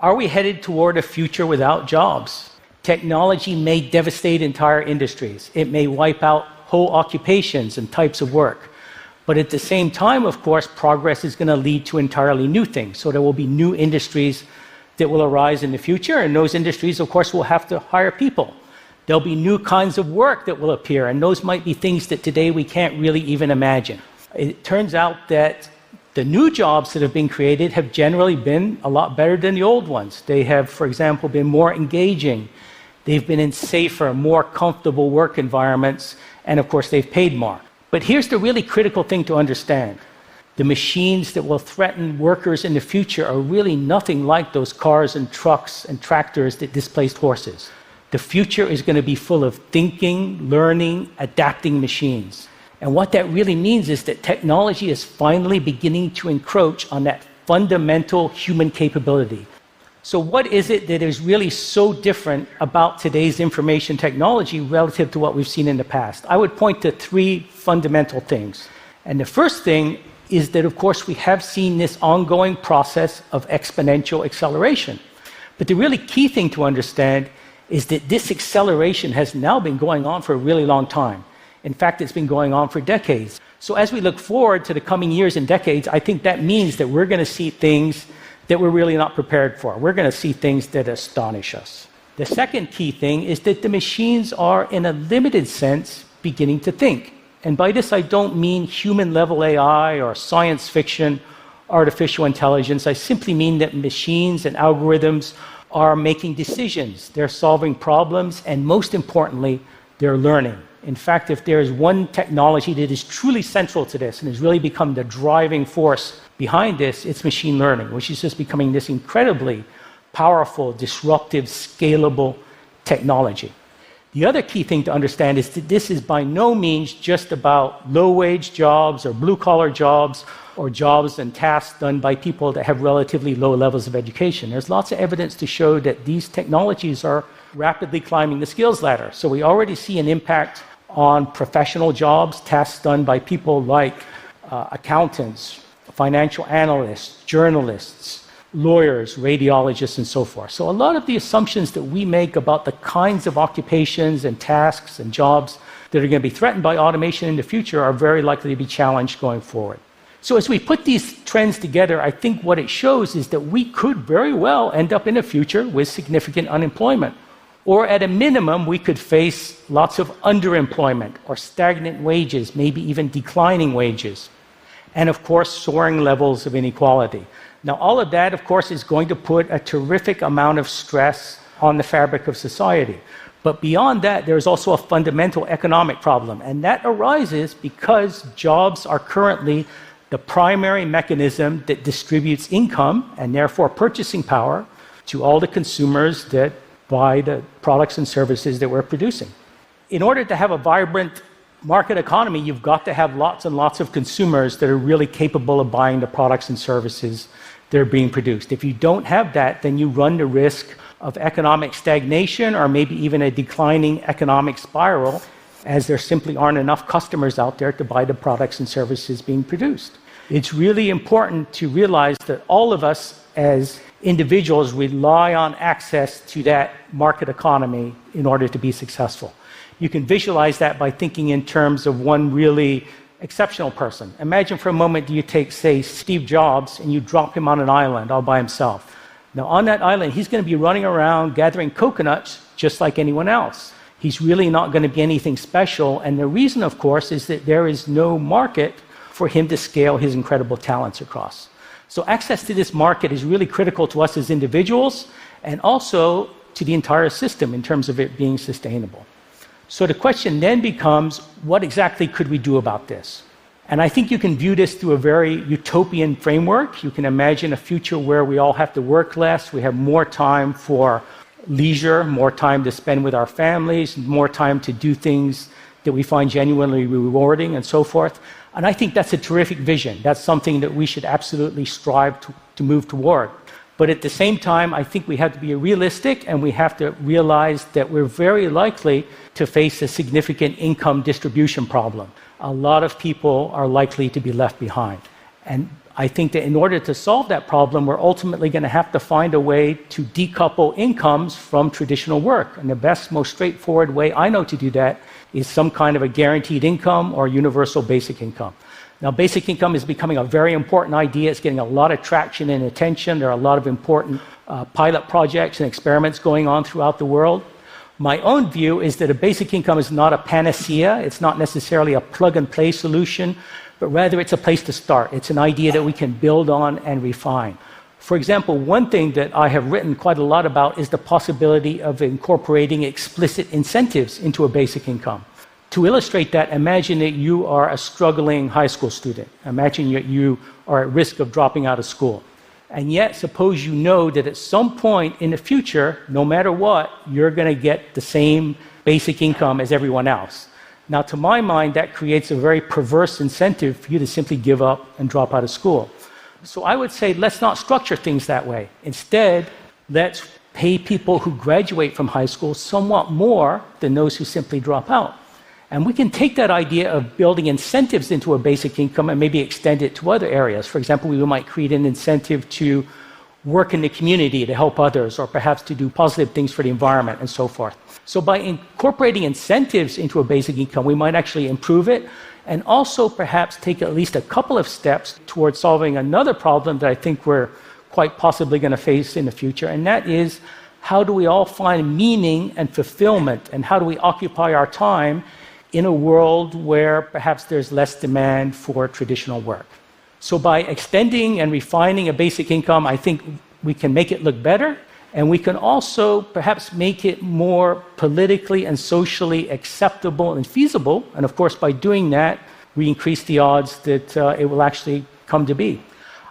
Are we headed toward a future without jobs? Technology may devastate entire industries. It may wipe out whole occupations and types of work. But at the same time, of course, progress is going to lead to entirely new things. So there will be new industries that will arise in the future, and those industries, of course, will have to hire people. There'll be new kinds of work that will appear, and those might be things that today we can't really even imagine. It turns out that the new jobs that have been created have generally been a lot better than the old ones. They have, for example, been more engaging. They've been in safer, more comfortable work environments, and of course, they've paid more. But here's the really critical thing to understand. The machines that will threaten workers in the future are really nothing like those cars and trucks and tractors that displaced horses. The future is going to be full of thinking, learning, adapting machines. And what that really means is that technology is finally beginning to encroach on that fundamental human capability. So what is it that is really so different about today's information technology relative to what we've seen in the past? I would point to three fundamental things. And the first thing is that, of course, we have seen this ongoing process of exponential acceleration. But the really key thing to understand is that this acceleration has now been going on for a really long time. In fact, it's been going on for decades. So as we look forward to the coming years and decades, I think that means that we're going to see things that we're really not prepared for. We're going to see things that astonish us. The second key thing is that the machines are, in a limited sense, beginning to think. And by this, I don't mean human-level AI or science fiction, artificial intelligence. I simply mean that machines and algorithms are making decisions. They're solving problems, and most importantly, they're learning. In fact, if there is one technology that is truly central to this and has really become the driving force behind this, it's machine learning, which is just becoming this incredibly powerful, disruptive, scalable technology. The other key thing to understand is that this is by no means just about low-wage jobs or blue-collar jobs or jobs and tasks done by people that have relatively low levels of education. There's lots of evidence to show that these technologies are rapidly climbing the skills ladder. So we already see an impact on professional jobs, tasks done by people like accountants, financial analysts, journalists, lawyers, radiologists, and so forth. So a lot of the assumptions that we make about the kinds of occupations and tasks and jobs that are going to be threatened by automation in the future are very likely to be challenged going forward. So as we put these trends together, I think what it shows is that we could very well end up in a future with significant unemployment. Or at a minimum, we could face lots of underemployment or stagnant wages, maybe even declining wages. And of course, soaring levels of inequality. Now, all of that, of course, is going to put a terrific amount of stress on the fabric of society. But beyond that, there's also a fundamental economic problem. And that arises because jobs are currently the primary mechanism that distributes income and therefore purchasing power to all the consumers that buy the products and services that we're producing. In order to have a vibrant market economy, you've got to have lots and lots of consumers that are really capable of buying the products and services that are being produced. If you don't have that, then you run the risk of economic stagnation or maybe even a declining economic spiral, as there simply aren't enough customers out there to buy the products and services being produced. It's really important to realize that all of us as individuals rely on access to that market economy in order to be successful. You can visualize that by thinking in terms of one really exceptional person. Imagine for a moment you take, say, Steve Jobs, and you drop him on an island all by himself. Now, on that island, he's going to be running around gathering coconuts just like anyone else. He's really not going to be anything special, and the reason, of course, is that there is no market for him to scale his incredible talents across. So access to this market is really critical to us as individuals and also to the entire system in terms of it being sustainable. So the question then becomes, what exactly could we do about this? And I think you can view this through a very utopian framework. You can imagine a future where we all have to work less, we have more time for leisure, more time to spend with our families, more time to do things that we find genuinely rewarding and so forth. And I think that's a terrific vision. That's something that we should absolutely strive to move toward. But at the same time, I think we have to be realistic and we have to realize that we're very likely to face a significant income distribution problem. A lot of people are likely to be left behind. And I think that in order to solve that problem, we're ultimately going to have to find a way to decouple incomes from traditional work. And the best, most straightforward way I know to do that is some kind of a guaranteed income or universal basic income. Now, basic income is becoming a very important idea. It's getting a lot of traction and attention. There are a lot of important pilot projects and experiments going on throughout the world. My own view is that a basic income is not a panacea. It's not necessarily a plug-and-play solution, but rather it's a place to start. It's an idea that we can build on and refine. For example, one thing that I have written quite a lot about is the possibility of incorporating explicit incentives into a basic income. To illustrate that, imagine that you are a struggling high school student. Imagine that you are at risk of dropping out of school. And yet, suppose you know that at some point in the future, no matter what, you're going to get the same basic income as everyone else. Now, to my mind, that creates a very perverse incentive for you to simply give up and drop out of school. So I would say, let's not structure things that way. Instead, let's pay people who graduate from high school somewhat more than those who simply drop out. And we can take that idea of building incentives into a basic income and maybe extend it to other areas. For example, we might create an incentive to work in the community to help others, or perhaps to do positive things for the environment and so forth. So by incorporating incentives into a basic income, we might actually improve it and also perhaps take at least a couple of steps towards solving another problem that I think we're quite possibly going to face in the future, and that is, how do we all find meaning and fulfillment, and how do we occupy our time in a world where perhaps there's less demand for traditional work? So by extending and refining a basic income, I think we can make it look better, and we can also perhaps make it more politically and socially acceptable and feasible. And of course, by doing that, we increase the odds that it will actually come to be.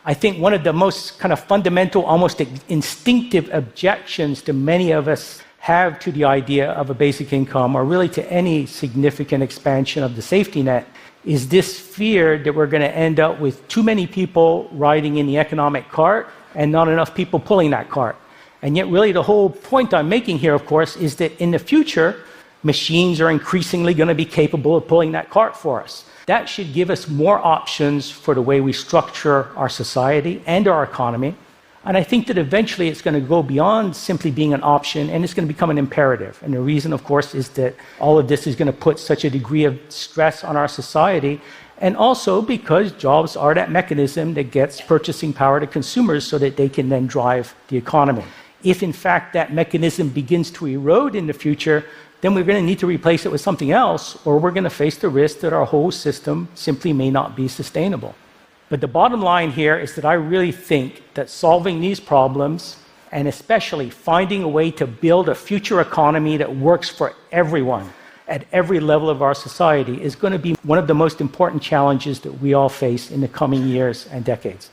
I think one of the most kind of fundamental, almost instinctive objections that many of us have to the idea of a basic income, or really to any significant expansion of the safety net, is this fear that we're going to end up with too many people riding in the economic cart and not enough people pulling that cart. And yet really the whole point I'm making here, of course, is that in the future, machines are increasingly going to be capable of pulling that cart for us. That should give us more options for the way we structure our society and our economy. And I think that eventually it's going to go beyond simply being an option, and it's going to become an imperative. And the reason, of course, is that all of this is going to put such a degree of stress on our society, and also because jobs are that mechanism that gets purchasing power to consumers so that they can then drive the economy. If, in fact, that mechanism begins to erode in the future, then we're going to need to replace it with something else, or we're going to face the risk that our whole system simply may not be sustainable. But the bottom line here is that I really think that solving these problems, and especially finding a way to build a future economy that works for everyone at every level of our society, is going to be one of the most important challenges that we all face in the coming years and decades.